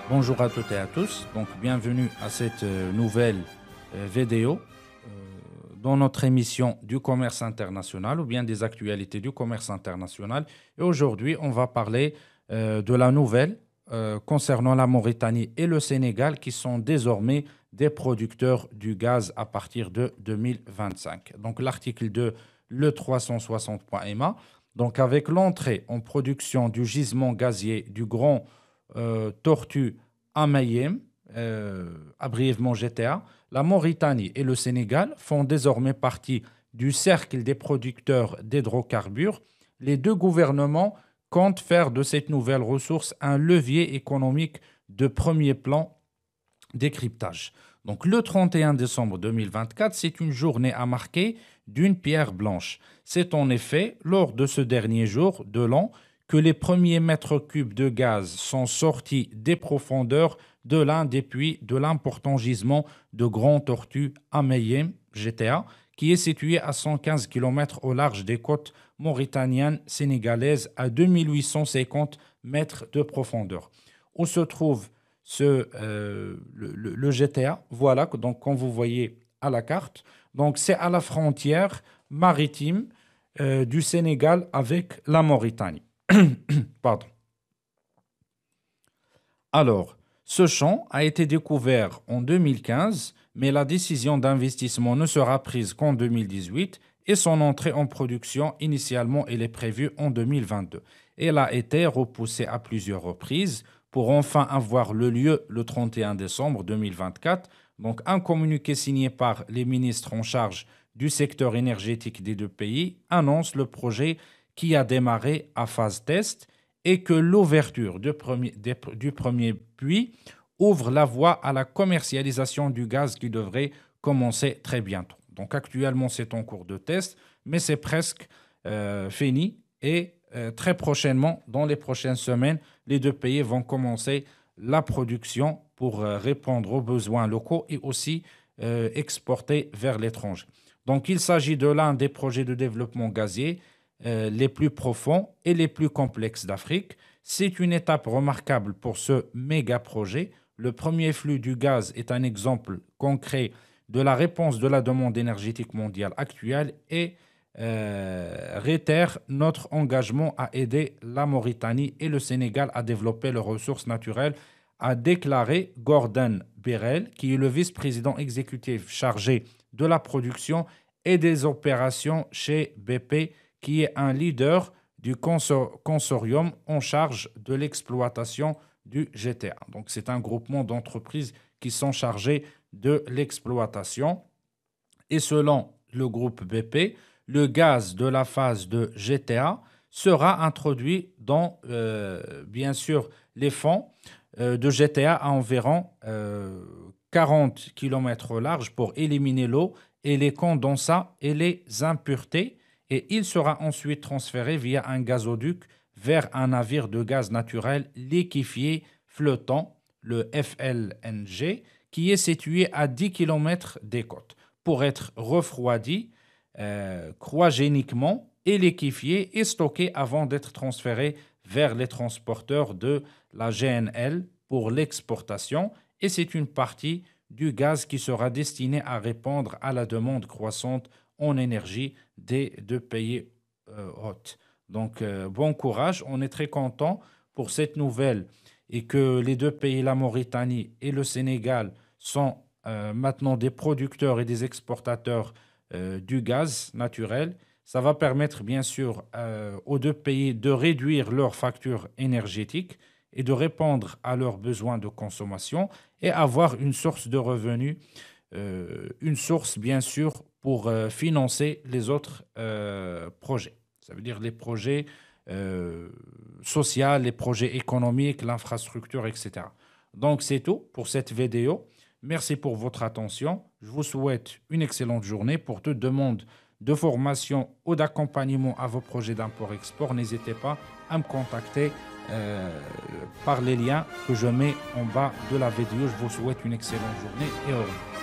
Bonjour à toutes et à tous. Donc, bienvenue à cette nouvelle vidéo dans notre émission du commerce international ou bien des actualités du commerce international. Et aujourd'hui, on va parler de la nouvelle concernant la Mauritanie et le Sénégal qui sont désormais des producteurs du gaz à partir de 2025. Donc, l'article de le360.ma. Donc, avec l'entrée en production du gisement gazier du Grand Tortue à Mayem, brièvement GTA, la Mauritanie et le Sénégal font désormais partie du cercle des producteurs d'hydrocarbures. Les deux gouvernements comptent faire de cette nouvelle ressource un levier économique de premier plan décryptage. Donc le 31 décembre 2024, c'est une journée à marquer d'une pierre blanche. C'est en effet lors de ce dernier jour de l'an que les premiers mètres cubes de gaz sont sortis des profondeurs de l'un des puits de l'important gisement de Grand Tortue à Mayem, GTA, qui est situé à 115 km au large des côtes mauritaniennes sénégalaises à 2850 mètres de profondeur. Où se trouve le GTA? Voilà, donc quand vous voyez à la carte, donc c'est à la frontière maritime du Sénégal avec la Mauritanie. Pardon. Alors, ce champ a été découvert en 2015, mais la décision d'investissement ne sera prise qu'en 2018 et son entrée en production initialement elle est prévue en 2022. Elle a été repoussée à plusieurs reprises pour enfin avoir le lieu le 31 décembre 2024. Donc, un communiqué signé par les ministres en charge du secteur énergétique des deux pays annonce le projet qui a démarré à phase test et que l'ouverture du premier puits ouvre la voie à la commercialisation du gaz qui devrait commencer très bientôt. Donc actuellement, c'est en cours de test, mais c'est presque fini et très prochainement, dans les prochaines semaines, les deux pays vont commencer la production pour répondre aux besoins locaux et aussi exporter vers l'étranger. Donc il s'agit de l'un des projets de développement gazier les plus profonds et les plus complexes d'Afrique. C'est une étape remarquable pour ce méga projet. Le premier flux du gaz est un exemple concret de la réponse de la demande énergétique mondiale actuelle et réitère notre engagement à aider la Mauritanie et le Sénégal à développer leurs ressources naturelles, a déclaré Gordon Birrell, qui est le vice-président exécutif chargé de la production et des opérations chez BP, qui est un leader du consortium en charge de l'exploitation du GTA. Donc, c'est un groupement d'entreprises qui sont chargées de l'exploitation. Et selon le groupe BP, le gaz de la phase de GTA sera introduit dans, bien sûr, les fonds de GTA à environ 40 km au large pour éliminer l'eau et les condensats et les impuretés, et il sera ensuite transféré via un gazoduc vers un navire de gaz naturel liquéfié flottant, le FLNG, qui est situé à 10 km des côtes, pour être refroidi cryogéniquement et liquéfié et stocké avant d'être transféré vers les transporteurs de la GNL pour l'exportation. Et c'est une partie du gaz qui sera destiné à répondre à la demande croissante en énergie des deux pays hôtes. Donc, bon courage. On est très content pour cette nouvelle et que les deux pays, la Mauritanie et le Sénégal, sont maintenant des producteurs et des exportateurs du gaz naturel. Ça va permettre, bien sûr, aux deux pays de réduire leurs factures énergétiques et de répondre à leurs besoins de consommation et avoir une source de revenus, une source, bien sûr, pour financer les autres projets. Ça veut dire les projets sociaux, les projets économiques, l'infrastructure, etc. Donc, c'est tout pour cette vidéo. Merci pour votre attention. Je vous souhaite une excellente journée. Pour toute demande de formation ou d'accompagnement à vos projets d'import-export, n'hésitez pas à me contacter par les liens que je mets en bas de la vidéo. Je vous souhaite une excellente journée et au revoir.